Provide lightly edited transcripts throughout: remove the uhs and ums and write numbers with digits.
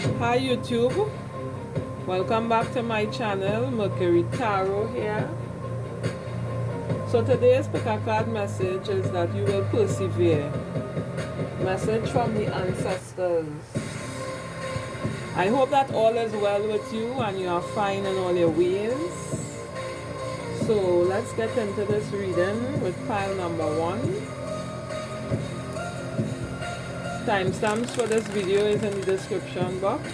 Hi YouTube, welcome back to my channel. Mercury Tarot here. So today's pick a card message is that you will persevere. Message from the ancestors. I hope that all is well with you and you are fine in all your ways. So let's get into this reading with pile number 1. Timestamps for this video is in the description box.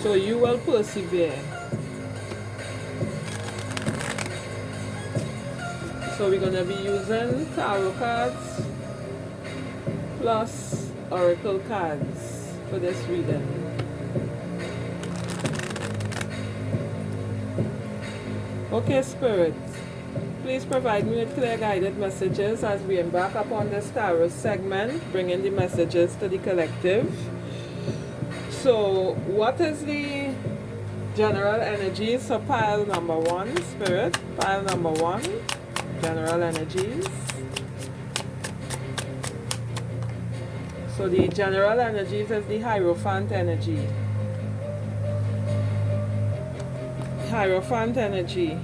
So you will persevere. So we're going to be using tarot cards plus oracle cards for this reading. Okay, Spirit, please provide me with clear guided messages as we embark upon this tarot segment, bringing the messages to the collective. So what is the general energies? So pile number 1, Spirit, pile number 1, general energies. So the general energies is the Hierophant energy. Hierophant energy.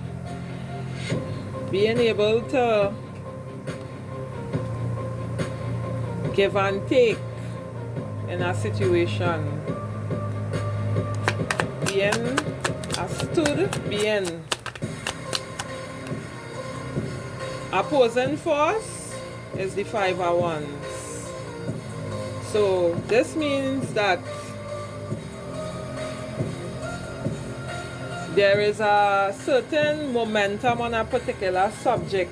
Being able to give and take in a situation. Being stood, being opposing force is the 5 of Wands. So this means that there is a certain momentum on a particular subject.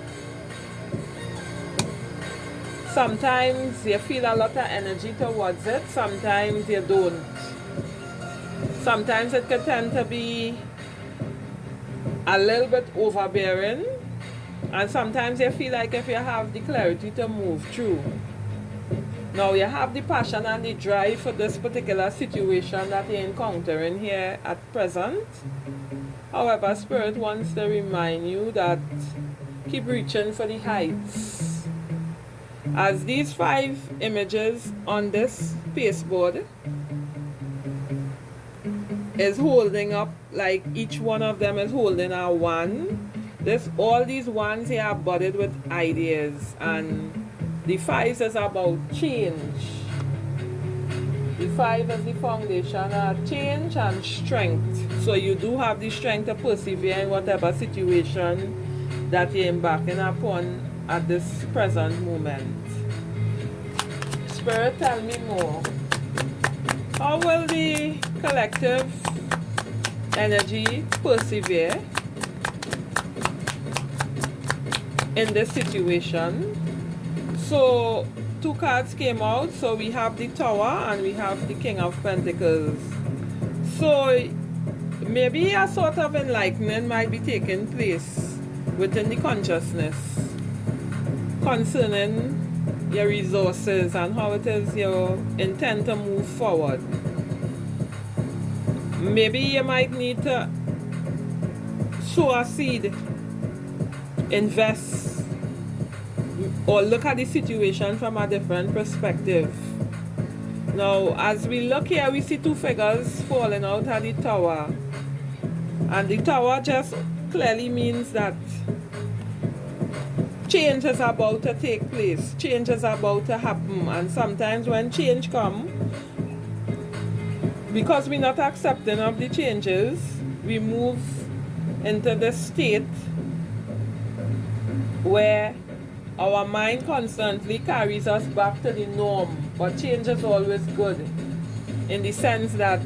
Sometimes you feel a lot of energy towards it, sometimes you don't. Sometimes it can tend to be a little bit overbearing, and sometimes you feel like if you have the clarity to move through. Now you have the passion and the drive for this particular situation that you're encountering here at present. However, Spirit wants to remind you that keep reaching for the heights. As these 5 images on this pasteboard is holding up, like each one of them is holding a 1. All these ones here are budded with ideas, and the 5 is about change. The 5 is the foundation of change and strength. So you do have the strength to persevere in whatever situation that you're embarking upon at this present moment. Spirit, tell me more. How will the collective energy persevere in this situation? So 2 cards came out. So we have the Tower and we have the King of Pentacles. So maybe a sort of enlightenment might be taking place within the consciousness concerning your resources and how it is you intend to move forward. Maybe you might need to sow a seed, invest, or look at the situation from a different perspective. Now, as we look here, we see 2 figures falling out of the Tower. And the Tower just clearly means that change is about to take place. Change is about to happen. And sometimes when change comes, because we're not accepting of the changes, we move into the state where our mind constantly carries us back to the norm. But change is always good, in the sense that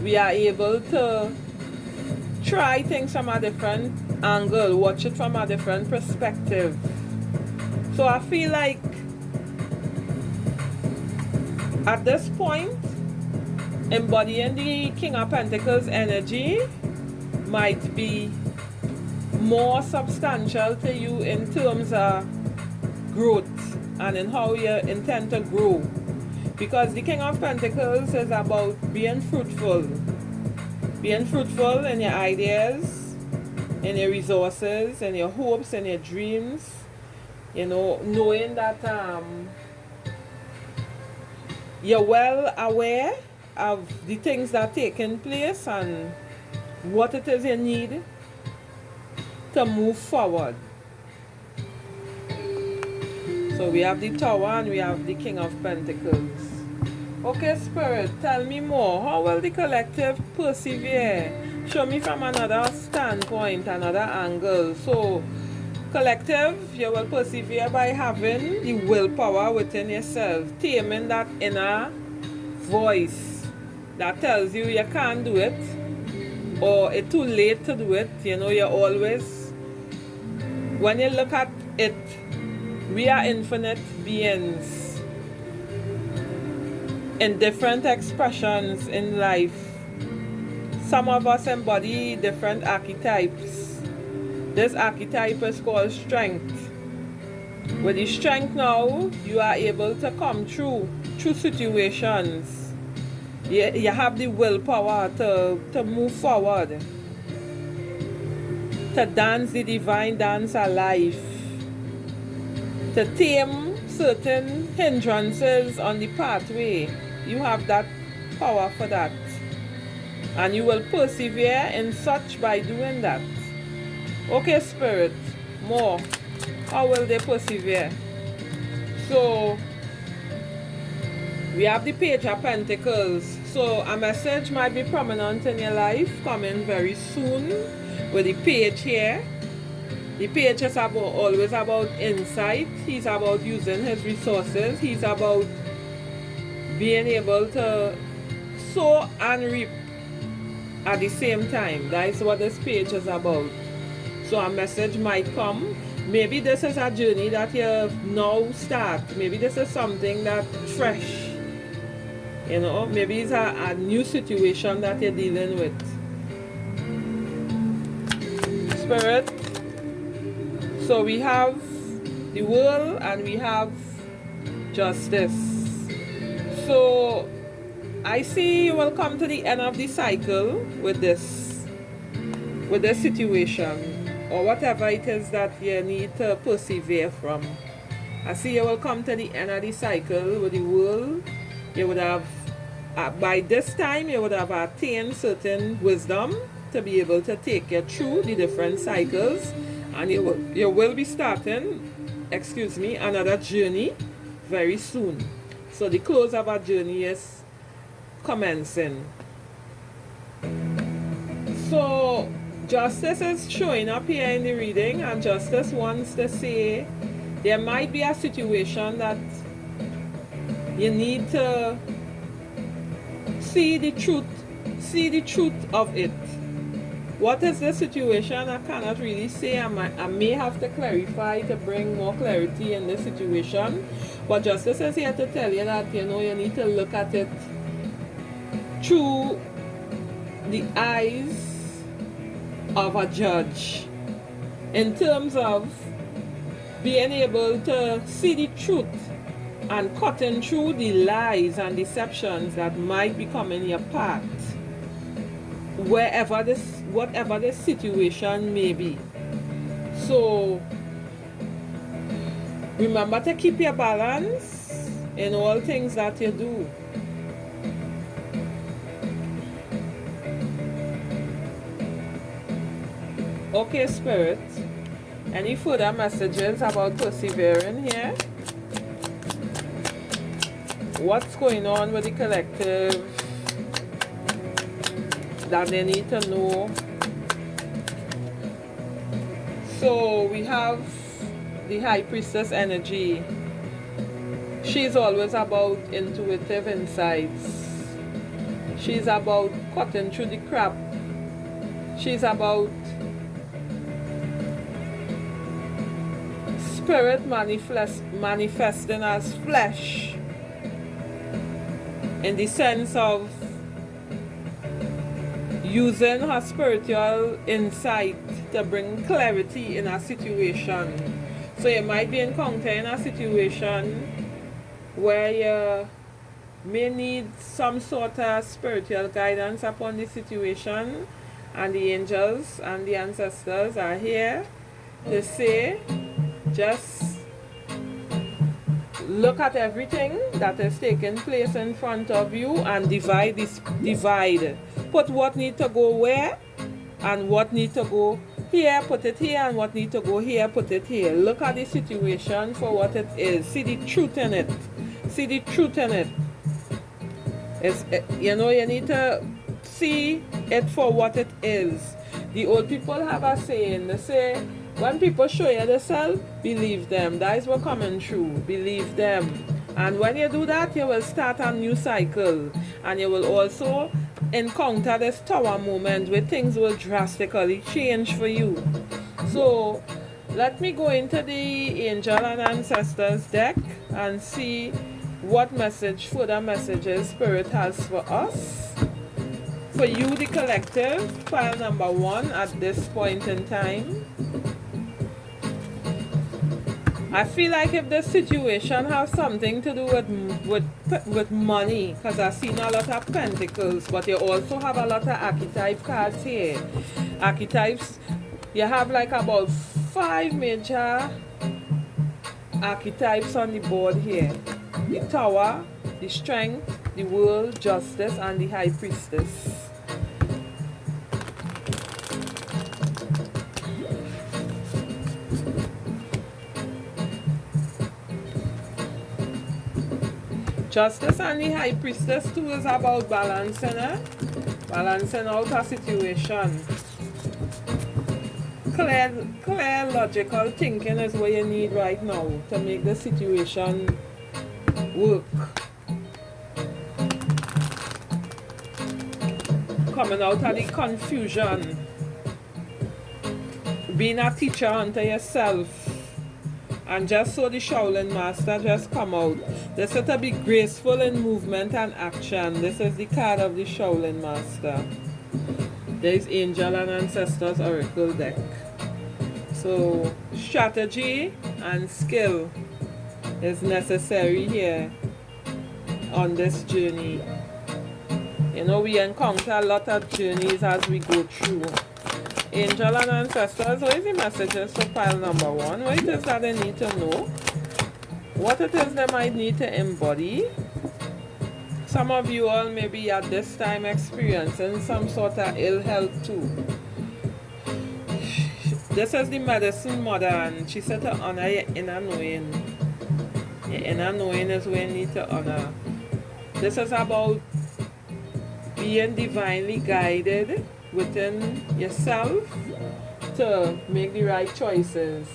we are able to try things from a different angle, watch it from a different perspective. So I feel like at this point, embodying the King of Pentacles energy might be more substantial to you in terms of growth and in how you intend to grow. Because the King of Pentacles is about being fruitful. Being fruitful in your ideas, in your resources, in your hopes, in your dreams. You know, knowing that you're well aware of the things that are taking place and what it is you need to move forward. So we have the Tower and we have the King of Pentacles. Okay, Spirit, tell me more. How will the collective persevere? Show me from another standpoint, another angle. So, collective, you will persevere by having the willpower within yourself, taming that inner voice that tells you you can't do it or it's too late to do it. You know, you always, when you look at it, we are infinite beings in different expressions in life. Some of us embody different archetypes. This archetype is called strength. With the strength now, you are able to come through situations. You have the willpower to move forward, to dance the divine dance of life, to tame certain hindrances on the pathway. You have that power for that. And you will persevere in such by doing that. Okay, Spirit, more. How will they persevere? So, we have the Page of Pentacles. So, a message might be prominent in your life, coming very soon with the Page here. The Page is always about insight. He's about using his resources. He's about being able to sow and reap at the same time. That is what this Page is about. So a message might come. Maybe this is a journey that you now start. Maybe this is something that fresh. You know, maybe it's a new situation that you're dealing with. Spirit. So we have the World and we have Justice. So I see you will come to the end of the cycle with this situation, or whatever it is that you need to persevere from. I see you will come to the end of the cycle with the World. You would have, by this time, you would have attained certain wisdom to be able to take you through the different cycles, and you will be starting, another journey very soon. So the close of our journey is commencing. So Justice is showing up here in the reading, and Justice wants to say there might be a situation that you need to see the truth of it. What is the situation? I cannot really say. I may have to clarify to bring more clarity in this situation. But Justice is here to tell you that, you know, you need to look at it through the eyes of a judge, in terms of being able to see the truth and cutting through the lies and deceptions that might be coming your path, whatever the situation may be. So remember to keep your balance in all things that you do. Okay, Spirit, any further messages about persevering here? What's going on with the collective that they need to know? So we have the High Priestess energy. She's always about intuitive insights. She's about cutting through the crap. She's about spirit manifesting as flesh, in the sense of using her spiritual insight to bring clarity in a situation. So you might be encountering a situation where you may need some sort of spiritual guidance upon the situation, and the angels and the ancestors are here to say, just look at everything that is taking place in front of you and divide. Put what need to go where and what need to go here, put it here, and what need to go here, put it here. Look at the situation for what it is. See the truth in it. See the truth in it. You need to see it for what it is. The old people have a saying. They say, when people show you themselves, believe them. That is what coming true. Believe them. And when you do that, you will start a new cycle. And you will also encounter this tower moment where things will drastically change for you. So let me go into the angel and ancestors deck and see what further messages Spirit has for us. For you, the collective, pile number 1 at this point in time. I feel like if the situation has something to do with money, because I've seen a lot of pentacles, but you also have a lot of archetype cards here. Archetypes, you have like about 5 major archetypes on the board here. The Tower, the Strength, the World, Justice, and the High Priestess. Justice and the High Priestess too is about balancing out a situation. Clear logical thinking is what you need right now to make the situation work. Coming out of the confusion. Being a teacher unto yourself. And just so the Shaolin Master just come out. This is to be graceful in movement and action. This is the card of the Shaolin Master. There is Angel and Ancestors Oracle deck. So strategy and skill is necessary here on this journey. We encounter a lot of journeys as we go through. Angel and Ancestors, what is the messages for pile number 1? What it is that they need to know? What it is they might need to embody? Some of you all may be at this time experiencing some sort of ill health too. This is the medicine mother, and she said to honor your inner knowing. Your inner knowing is where you need to honor. This is about being divinely guided within yourself to make the right choices.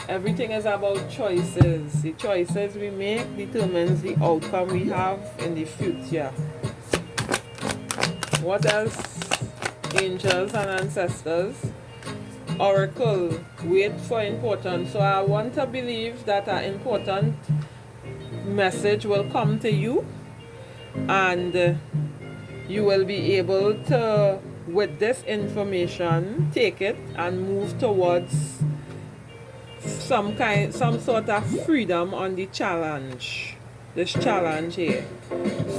Everything is about choices. The choices we make determines the outcome we have in the future. What else? Angels and ancestors. Oracle. Wait for important. So I want to believe that an important message will come to you, and you will be able to, with this information, take it and move towards some sort of freedom on the challenge. This challenge here.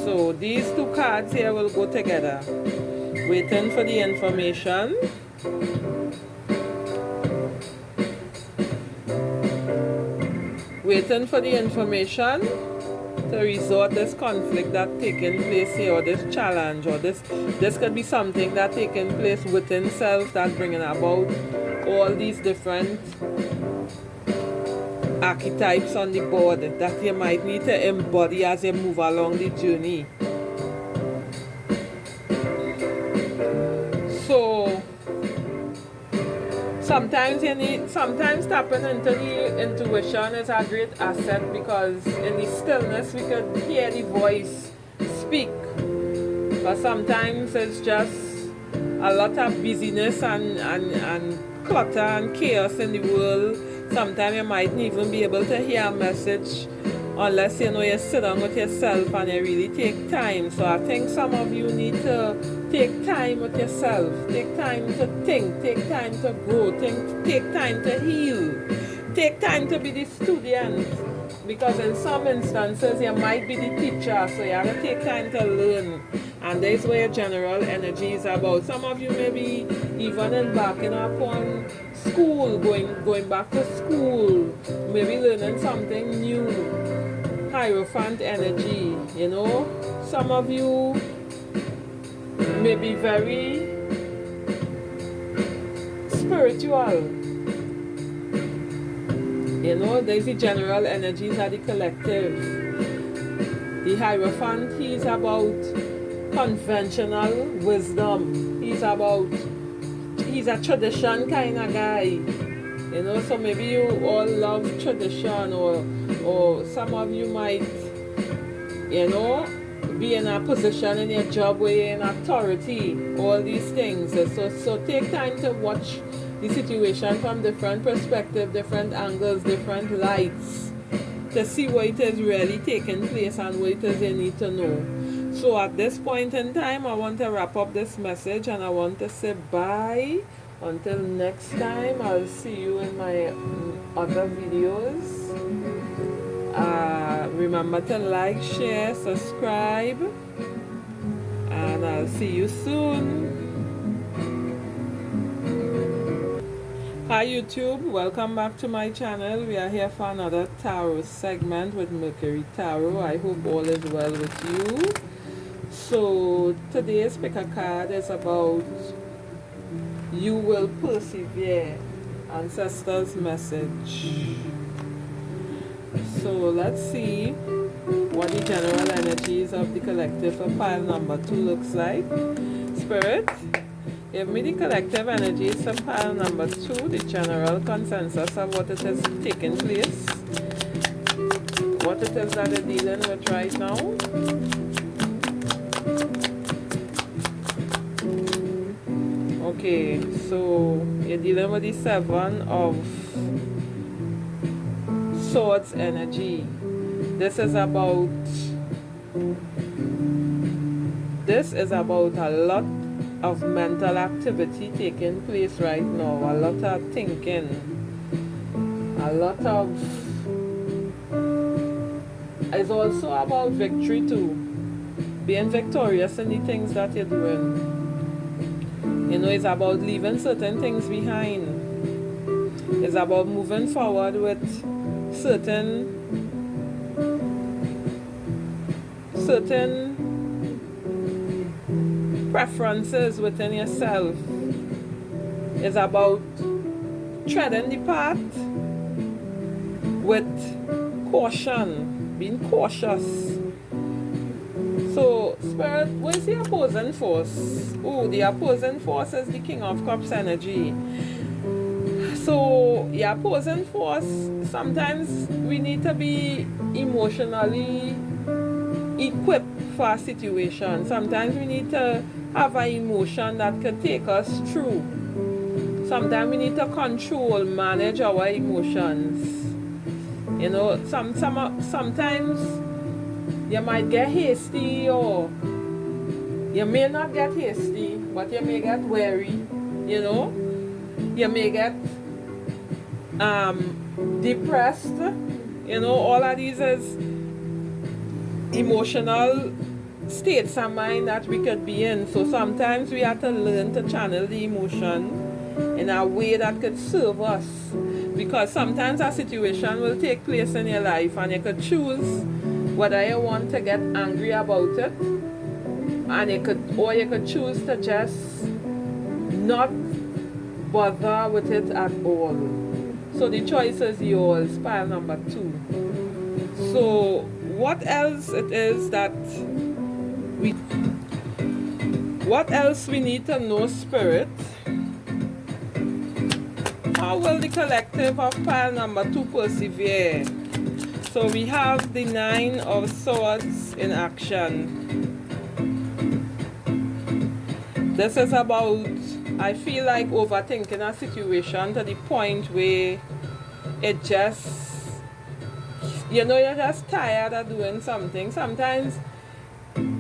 So these two cards here will go together. Waiting for the information. Waiting for the information to resolve this conflict that's taking place here, or this challenge, or this could be something that's taking place within self that's bringing about all these different archetypes on the board that you might need to embody as you move along the journey. So sometimes tapping into the intuition is a great asset, because in the stillness we could hear the voice speak. But sometimes it's just a lot of busyness and clutter and chaos in the world. Sometimes you mightn't even be able to hear a message unless you sit down with yourself and you really take time. So I think some of you need to take time with yourself. Take time to think. Take time to grow. Take time to heal. Take time to be the student. Because in some instances you might be the teacher. So you have to take time to learn. And that's where general energy is about. Some of you may be even embarking upon school, going back to school, maybe learning something new. Hierophant energy, you know. Some of you may be very spiritual. You know, there's the general energies of the collective. The Hierophant, he's about conventional wisdom. He's a tradition kind of guy. You know, so maybe you all love tradition, or some of you might, you know, be in a position in your job where you're in authority, all these things. So take time to watch the situation from different perspectives, different angles, different lights, to see what it is really taking place and what it is you need to know. So at this point in time, I want to wrap up this message, and I want to say bye. Until next time, I'll see you in my other videos. Remember to like, share, subscribe, and I'll see you soon. Hi YouTube, welcome back to my channel. We are here for another tarot segment with Mercury Tarot. I hope all is well with you. So today's pick a card is about you will persevere, ancestors message. So let's see what the general energies of the collective for pile number 2 looks like. Spirit, give me the collective energies for pile number 2, the general consensus of what it is taking place, what it is that they're dealing with right now. Okay, so you're dealing with the 7 of Swords energy. This is about a lot of mental activity taking place right now, a lot of thinking, a lot of, it's also about victory too, being victorious in the things that you're doing. You know, it's about leaving certain things behind. It's about moving forward with certain preferences within yourself. It's about treading the path with caution, being cautious. So, Spirit, what is the opposing force? Oh, the opposing force is the King of Cups energy. So, the opposing force, sometimes we need to be emotionally equipped for a situation. Sometimes we need to have an emotion that could take us through. Sometimes we need to control, manage our emotions. You know, sometimes you might get hasty, or you may not get hasty, but you may get wary, you know. You may get depressed, you know. All of these is emotional states of mind that we could be in. So sometimes we have to learn to channel the emotion in a way that could serve us, because sometimes a situation will take place in your life and you could choose whether you want to get angry about it, and you could choose to just not bother with it at all. So the choice is yours, pile number 2. So what else it is that what else we need to know, Spirit? How will the collective of pile number 2 persevere? So we have the 9 of Swords in action. This is about, I feel like, overthinking a situation to the point where it just, you know, you're just tired of doing something. Sometimes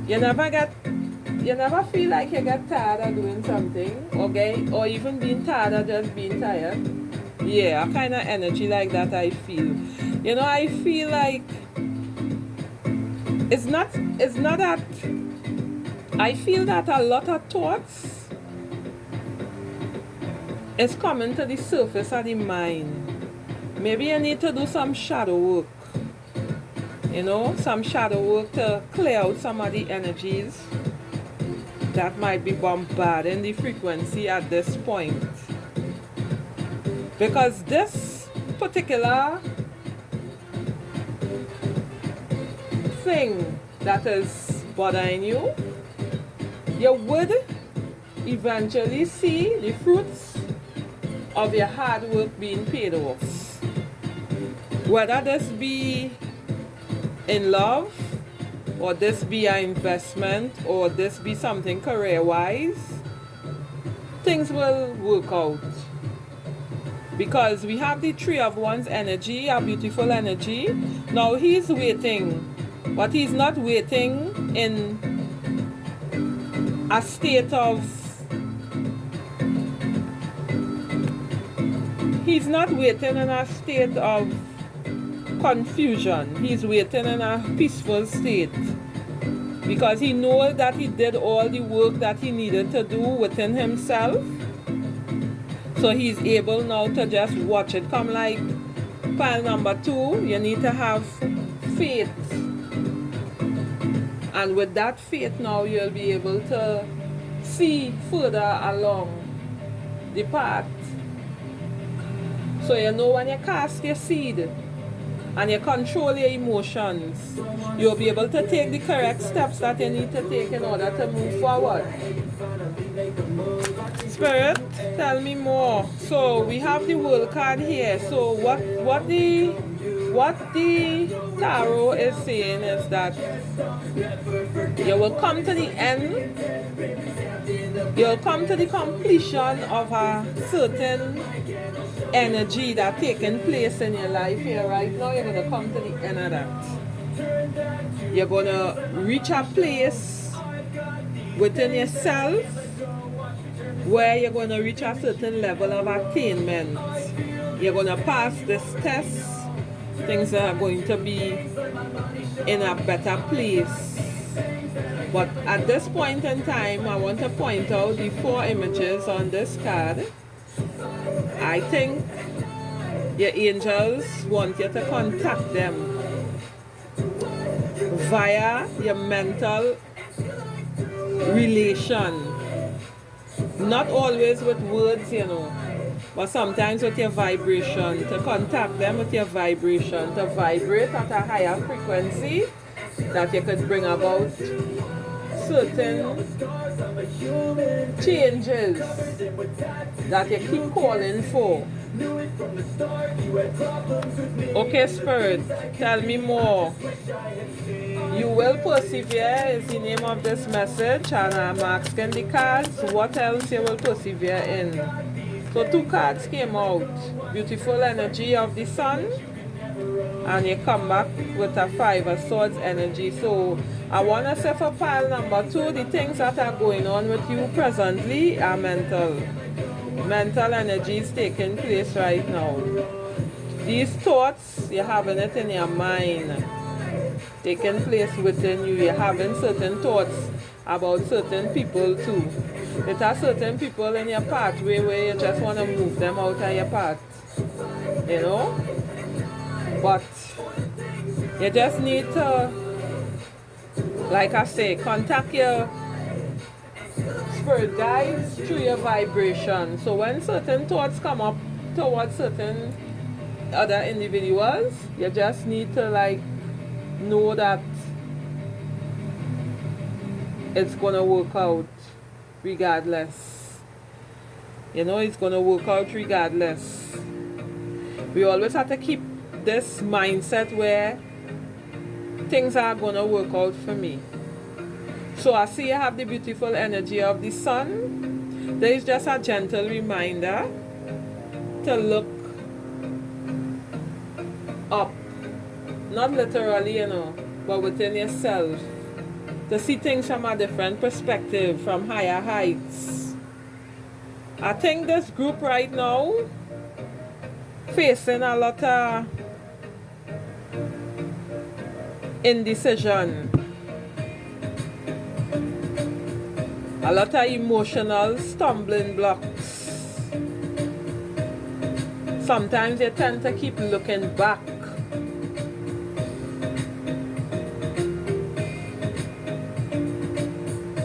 you never feel like you get tired of doing something, okay, or even being tired of just being tired. Yeah, a kind of energy like that I feel. You know, I feel like it's not that I feel that a lot of thoughts is coming to the surface of the mind. Maybe you need to do some shadow work. Some shadow work to clear out some of the energies that might be bombarding the frequency at this point. Because this particular thing that is bothering you, you would eventually see the fruits of your hard work being paid off. Whether this be in love, or this be an investment, or this be something career-wise, things will work out. Because we have the Three of Wands energy, a beautiful energy. Now he's waiting, but he's not waiting in a state of confusion. He's waiting in a peaceful state, because he knows that he did all the work that he needed to do within himself. So he's able now to just watch it come. Like pile number 2, you need to have faith. And with that faith now, you'll be able to see further along the path. So when you cast your seed and you control your emotions, you'll be able to take the correct steps that you need to take in order to move forward. Spirit, tell me more. So we have the World card here. So what the tarot is saying is that you will come to the end, you'll come to the completion of a certain energy that's taking place in your life here right now. You're going to come to the end of that. You're going to reach a place within yourself where you're going to reach a certain level of attainment. You're going to pass this test. Things are going to be in a better place. But at this point in time, I want to point out the 4 images on this card. I think your angels want you to contact them via your mental relation. Not always with words, but sometimes with your vibration. To contact them with your vibration, to vibrate at a higher frequency, that you could bring about certain changes that you keep calling for. Okay, Spirit, tell me more. You will persevere is the name of this message, and I'm asking the cards what else you will persevere in. So 2 cards came out. Beautiful energy of the sun, and you come back with a 5 of Swords energy. So I want to say for pile number 2, the things that are going on with you presently are mental. Mental energy is taking place right now. These thoughts, you're having it in your mind, taking place within you. You're having certain thoughts about certain people too. There are certain people in your pathway where you just want to move them out of your path. But you just need to, like I say, contact your spirit guides through your vibration. So when certain thoughts come up towards certain other individuals, you just need to know that it's gonna work out regardless. It's gonna work out regardless. We always have to keep this mindset where things are gonna work out for me. So I see you have the beautiful energy of the sun. There is just a gentle reminder to look up. Not literally, but within yourself. To see things from a different perspective, from higher heights. I think this group right now facing a lot of indecision. a lot of emotional stumbling blocks. Sometimes you tend to keep looking back.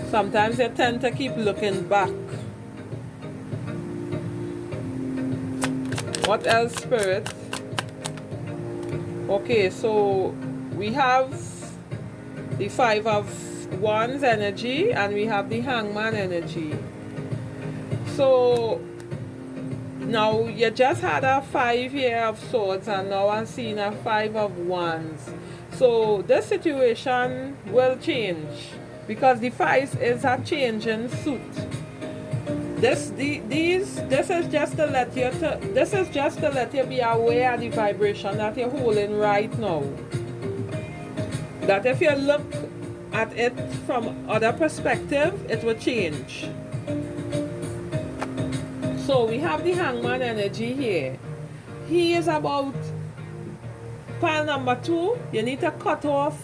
Sometimes you tend to keep looking back. What else, Spirit? Okay, so we have the Five of Wands energy and we have the Hangman energy. So now you just had a 5 Year of Swords and now I'm seeing a 5 of Wands. So this situation will change because the 5 is a changing suit. This is just to let you be aware of the vibration that you're holding right now. That if you look at it from other perspective, it will change. So we have the Hangman energy here. He is about pile number 2. You need to cut off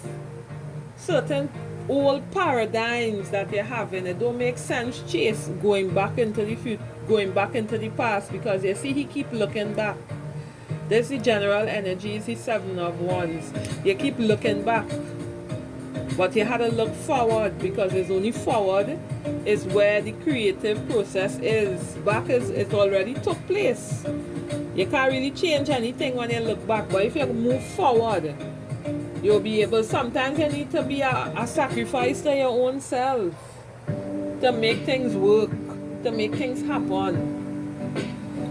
certain old paradigms that you're having. It don't make sense chase going back into the future, going back into the past, because you see he keep looking back. This is the general energy, is the 7 of Wands. You keep looking back, but you had to look forward, because it's only forward is where the creative process is. Back is it already took place. You can't really change anything when you look back, but if you move forward, you'll be able. Sometimes you need to be a sacrifice to your own self to make things work, to make things happen.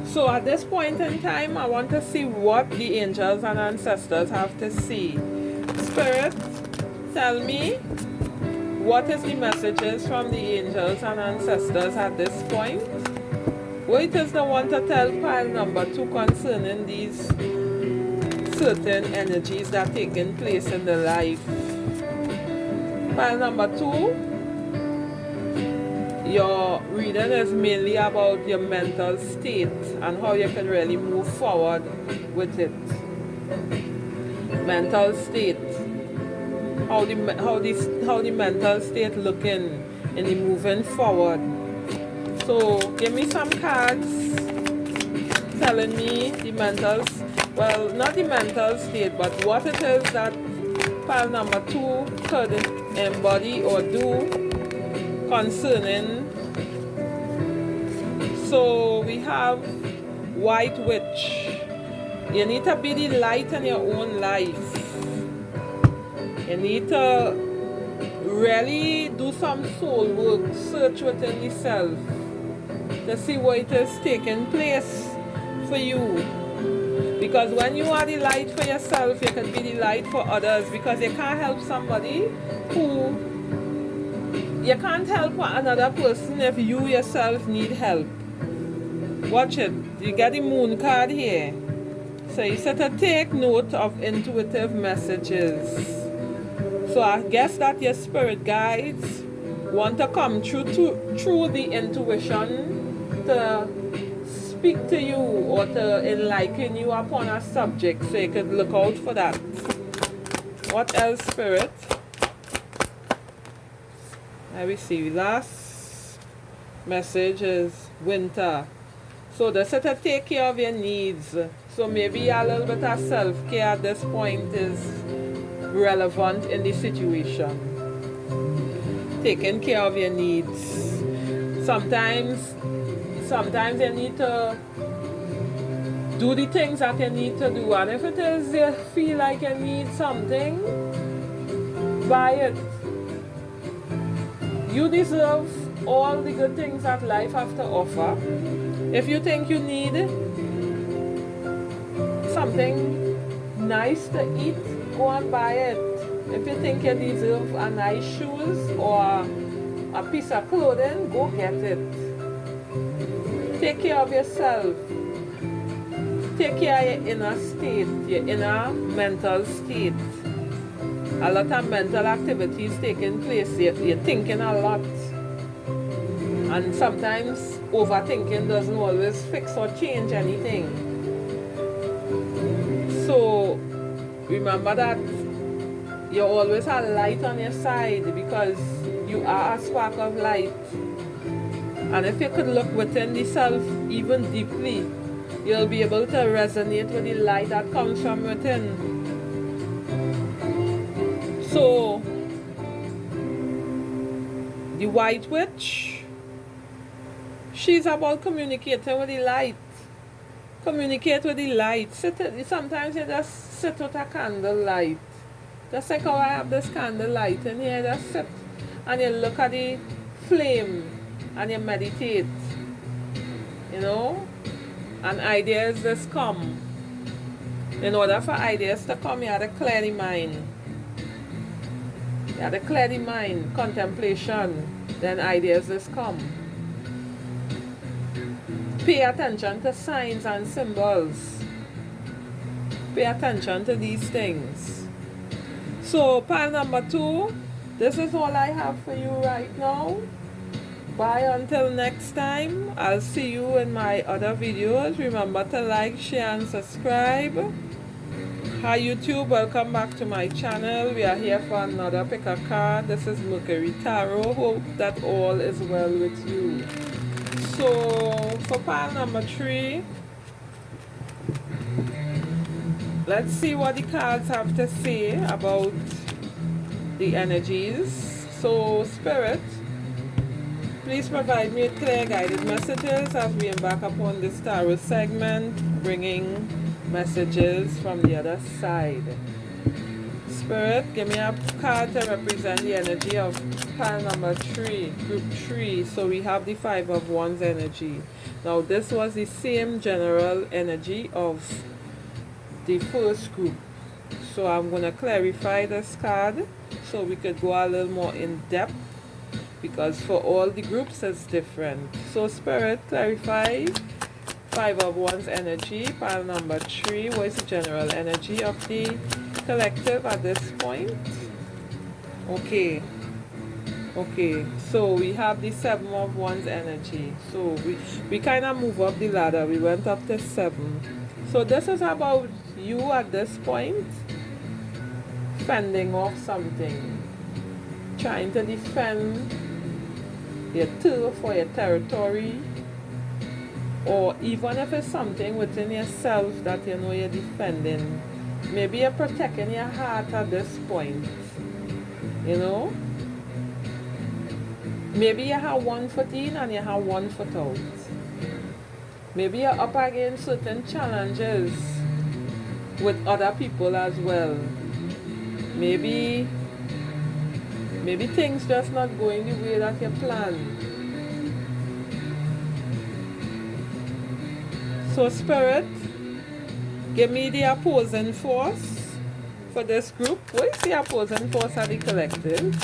So at this point in time, I want to see what the angels and ancestors have to say. Spirit, tell me, what is the messages from the angels and ancestors at this point? What is the one to tell pile number 2 concerning these certain energies that are taking place in the life? Pile number 2, your reading is mainly about your mental state and how you can really move forward with it. Mental state. How the mental state looking in the moving forward. So give me some cards telling me the mental, well, not the mental state, but what it is that pile number 2 could embody or do concerning. So we have White Witch. You need to be the light in your own life. You need to really do some soul work, search within yourself to see what it is taking place for you. Because when you are the light for yourself, you can be the light for others, because you can't help somebody who, you can't help another person if you yourself need help. Watch it. You get the Moon card here. So you said to take note of intuitive messages. So I guess that your spirit guides want to come through the intuition to speak to you or to enlighten you upon a subject, so you could look out for that. What else, Spirit? Let me see. Last message is winter. So they said to take care of your needs. So maybe a little bit of self-care at this point is relevant in the situation. Taking care of your needs. Sometimes you need to do the things that you need to do, and if it is you feel like you need something, buy it. You deserve all the good things that life has to offer. If you think you need something nice to eat, go and buy it. If you think you deserve a nice shoes or a piece of clothing, go get it. Take care of yourself. Take care of your inner state, your inner mental state. A lot of mental activities taking place. You're thinking a lot. And sometimes overthinking doesn't always fix or change anything. So remember that you always have light on your side, because you are a spark of light. And if you could look within the self even deeply, you'll be able to resonate with the light that comes from within. So, the White Witch, she's about communicating with the light. Communicate with the light. Sometimes you just sit with a candlelight. Just like how I have this candlelight in here, just sit and you look at the flame and you meditate. You know? And ideas just come. In order for ideas to come, you have to clear the mind. You have to clear the mind, contemplation, then ideas just come. Pay attention to signs and symbols. Pay attention to these things. So, pile number 2, this is all I have for you right now. Bye until next time. I'll see you in my other videos. Remember to like, share, and subscribe. Hi YouTube, welcome back to my channel. We are here for another pick a card. This is Mercury Tarot. Hope that all is well with you. So for pile number 3, let's see what the cards have to say about the energies. So Spirit, please provide me with clear guided messages as we embark upon this tarot segment, bringing messages from the other side. Spirit, give me a card to represent the energy of pile number 3, group 3. So we have the 5 of Wands energy. Now this was the same general energy of the first group. So I'm going to clarify this card so we could go a little more in depth, because for all the groups it's different. So Spirit, clarify 5 of Wands energy, pile number 3. What is the general energy of the collective at this point? Okay, so we have the 7 of Wands energy. So we kind of move up the ladder. We went up to 7. So this is about you at this point fending off something, trying to defend your turf or your territory, or even if it's something within yourself that you know you're defending. Maybe you're protecting your heart at this point, you know. Maybe you have 1 foot in and you have 1 foot out. Maybe you're up against certain challenges with other people as well. Maybe things just not going the way that you planned. So Spirit, give me the opposing force for this group. What is the opposing force of the collective?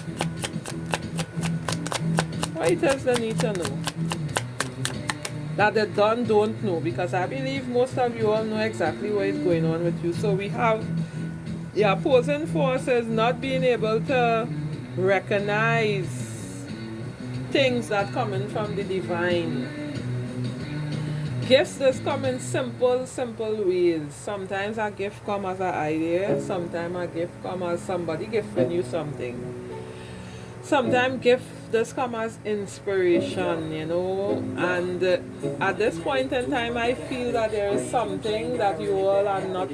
What does they need to know? That they don't know, because I believe most of you all know exactly what is going on with you. So we have the opposing forces not being able to recognize things that come in from the divine. Gifts just come in simple ways. Sometimes a gift come as an idea. Sometimes a gift come as somebody gifting you something. Sometimes gift just come as inspiration, you know. And at this point in time, I feel that there is something that you all are not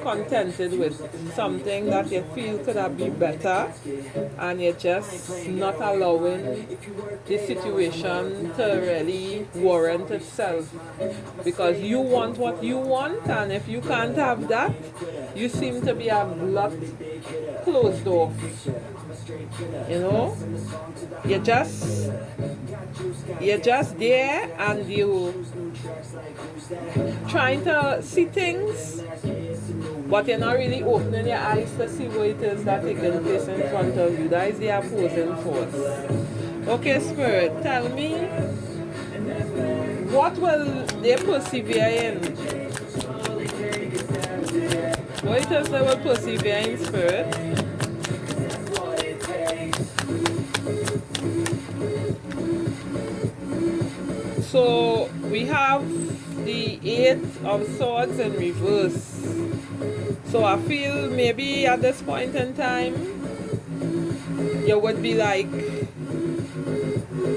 contented with. Something that you feel could have been better, and you're just not allowing the situation to really warrant itself. Because you want what you want, and if you can't have that, you seem to be a lot closed off. You know, you're just there and you trying to see things, but you're not really opening your eyes to see what it is that taking place in front of you. That is the opposing force. Okay, Spirit, tell me, what will they persevere in? What it is they will persevere in, Spirit? So we have the 8 of Swords in reverse. So I feel maybe at this point in time you would be like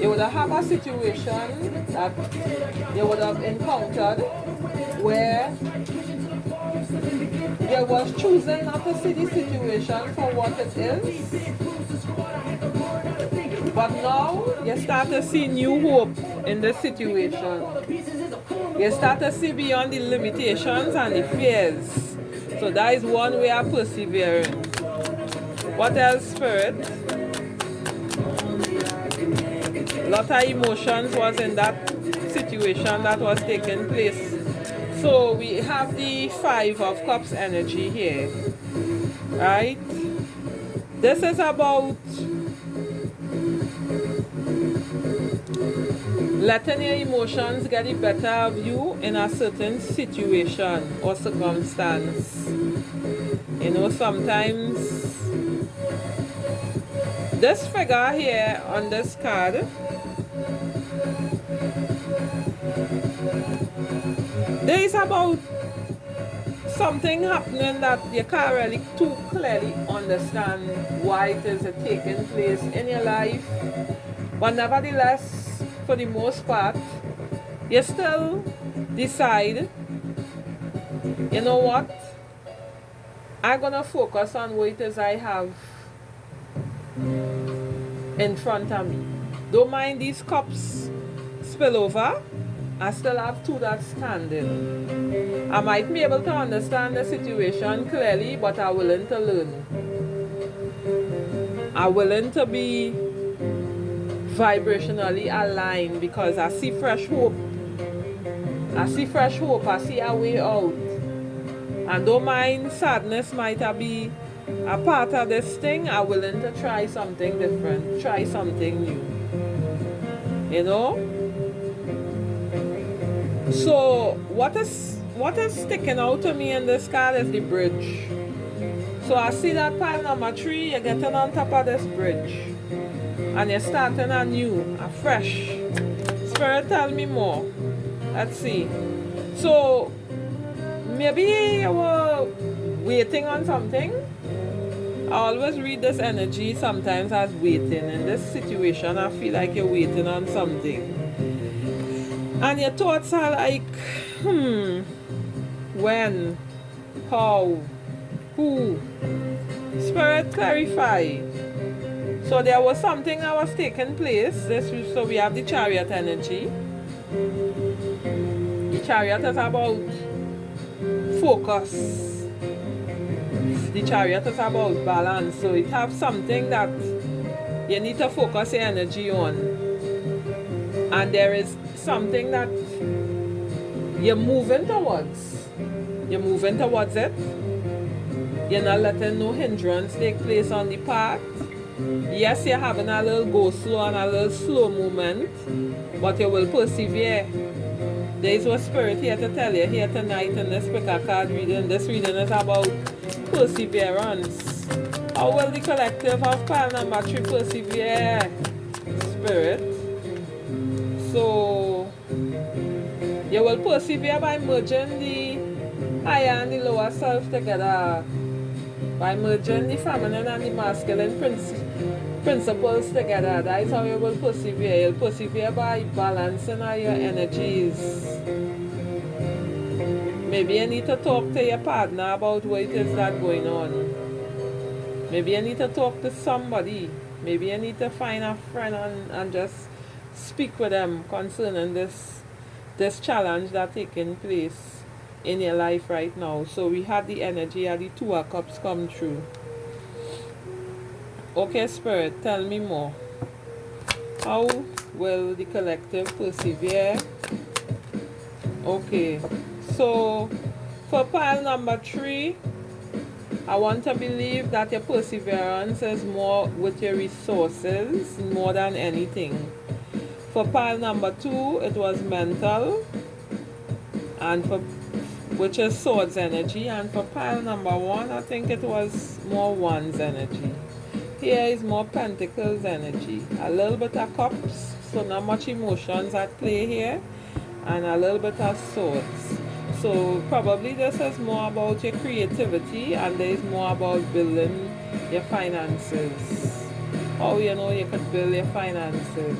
you would have a situation that you would have encountered where you was choosing not to see the situation for what it is, but now you start to see new hope in the situation. You start to see beyond the limitations and the fears. So that is one way of persevering. What else, Spirit? A lot of emotions was in that situation that was taking place. So we have the Five of Cups energy here, right? This is about letting your emotions get the better of you in a certain situation or circumstance. You know, sometimes this figure here on this card, there is about something happening that you can't really too clearly understand why it is taking place in your life. But nevertheless, for the most part, you still decide, you know what, I'm going to focus on what it is I have in front of me. Don't mind these cups spill over. I still have two that's standing. I might be able to understand the situation clearly, but I'm willing to learn. I'm willing to be vibrationally aligned because I see fresh hope. I see fresh hope. I see a way out. And don't mind sadness might be a part of this thing. I'm willing to try something different, try something new. You know? So what is sticking out to me in this card is the bridge. So I see that pile number 3, you're getting on top of this bridge. And you're starting anew, afresh. Spirit, tell me more. Let's see. So maybe you were waiting on something. I always read this energy sometimes as waiting. In this situation, I feel like you're waiting on something. And your thoughts are like, when, how, who? Spirit, clarify. So there was something that was taking place. So we have the Chariot energy. The Chariot is about focus. The Chariot is about balance. So it has something that you need to focus your energy on. And there is something that you're moving towards. You're moving towards it. You're not letting no hindrance take place on the path. Yes, you're having a little go slow and a little slow movement, but you will persevere. There is what Spirit here to tell you here tonight in this picker card reading. This reading is about perseverance. How will the collective of pile number 3 persevere? Spirit. So you will persevere by merging the higher and the lower self together, by merging the feminine and the masculine principles together. That is how you will persevere. You'll persevere by balancing your energies. Maybe you need to talk to your partner about what it is that's going on. Maybe you need to talk to somebody. Maybe you need to find a friend and just speak with them concerning this challenge that's taking place in your life right now. So we had the energy of the 2 of Cups come through. Okay, Spirit, tell me more. How will the collective persevere? Okay, so for pile number 3, I want to believe that your perseverance is more with your resources more than anything. For pile number 2, it was mental, and which is swords energy, and for pile number 1, I think it was more wands energy. Here is more pentacles energy, a little bit of cups, so not much emotions at play here, and a little bit of swords. So probably this is more about your creativity, and there is more about building your finances. how you could build your finances,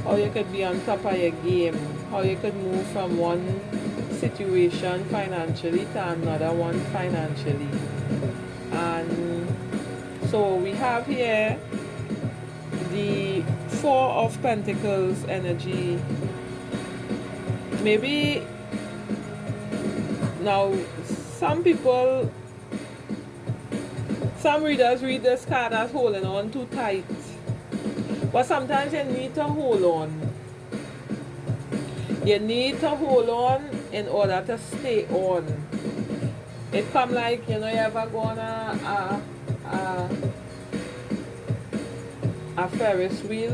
how you could be on top of your game, how you could move from one situation financially to another one financially. And so we have here the Four of Pentacles energy. Maybe now some readers read this card as holding on too tight, but sometimes you need to hold on. You need to hold on in order to stay on. It come like, you ever go on a Ferris wheel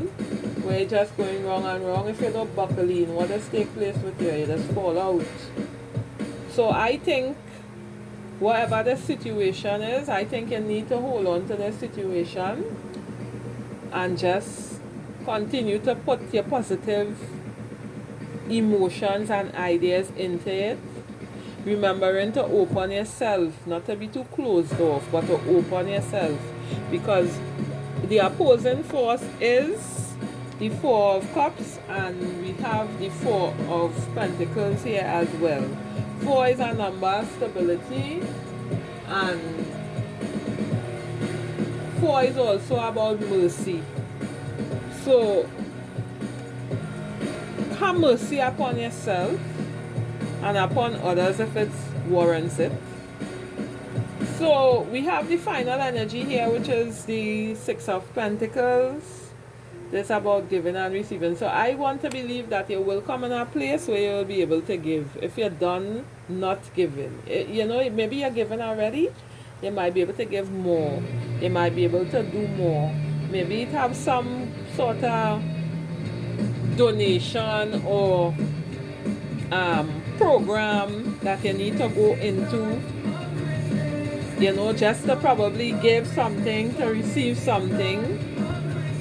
where you're just going wrong and wrong. If you don't buckle in, what does take place with you? You just fall out. So I think whatever the situation is, I think you need to hold on to the situation and just continue to put your positive emotions and ideas into it, remembering to open yourself, not to be too closed off, but to open yourself, because the opposing force is the Four of Cups, and we have the Four of Pentacles here as well. 4 is a number of stability, and 4 is also about mercy. So have mercy upon yourself and upon others if it warrants it. So we have the final energy here, which is the Six of Pentacles. This is about giving and receiving. So I want to believe that you will come in a place where you will be able to give. If you're done not giving, maybe you're giving already, you might be able to give more. You might be able to do more. Maybe it have some sort of donation or program that you need to go into, just to probably give something to receive something.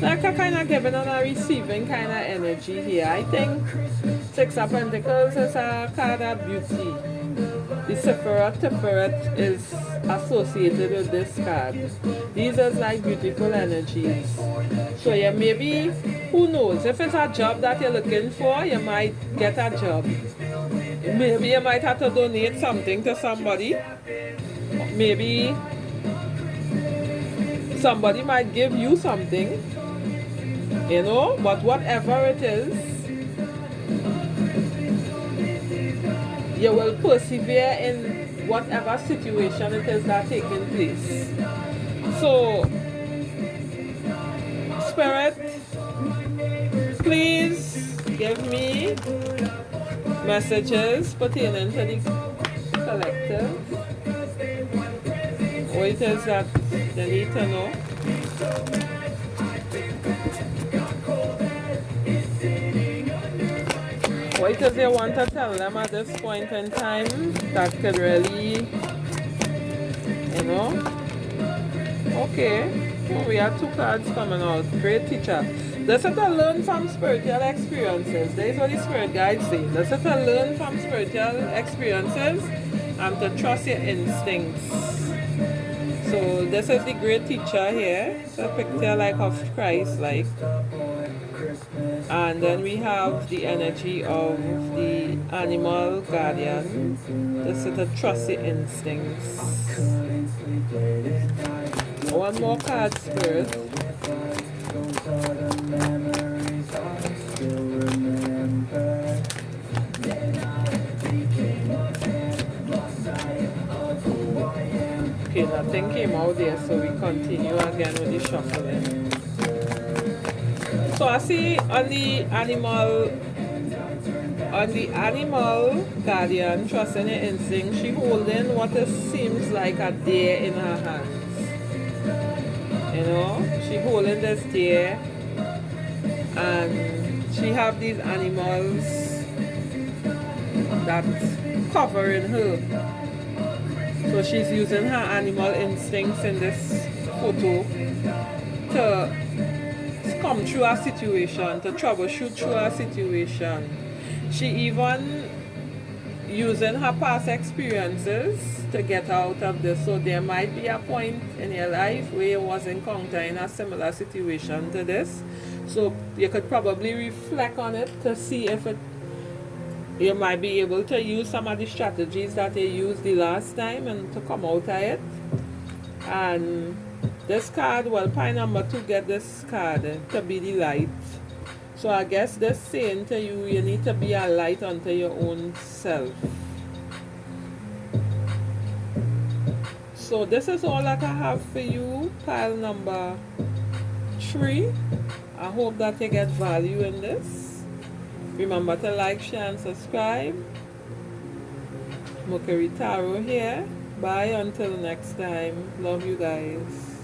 Like a kind of giving and a receiving kind of energy here. I think Six of Pentacles is a card of beauty. The Tiferet is associated with this card. These are like beautiful energies. So yeah, maybe, who knows, if it's a job that you're looking for, you might get a job. Maybe you might have to donate something to somebody. Maybe somebody might give you something, but whatever it is, you will persevere in whatever situation it is that's taking place. So, Spirit, please give me messages pertaining to the collective. What it is that they need to know. What it is you want to tell them at this point in time that could really, Okay. Oh, we have 2 cards coming out. Great teacher. This is to learn from spiritual experiences. That is what the spirit guides say. This is to learn from spiritual experiences and to trust your instincts. So this is the great teacher here. It's a picture like of Christ, like. And then we have the energy of the animal guardian. This is to trust your instincts. One more card, Spirit. Okay, nothing came out there, so we continue again with the shuffling. So I see on the animal guardian, trusting your instinct, she holding what seems like a deer in her hands. She holding this deer, and she have these animals that's covering her. So she's using her animal instincts in this photo to come through a situation, to troubleshoot through a situation. She even using her past experiences to get out of this. So there might be a point in your life where you was encountering a similar situation to this. So you could probably reflect on it to see if you might be able to use some of the strategies that you used the last time and to come out of it. And this card, well, pie number 2 get this card to be the light. So I guess this saying to you, you need to be a light unto your own self. So this is all that I have for you, pile number 3. I hope that you get value in this. Remember to like, share, and subscribe. Mercury Tarot here. Bye until next time. Love you guys.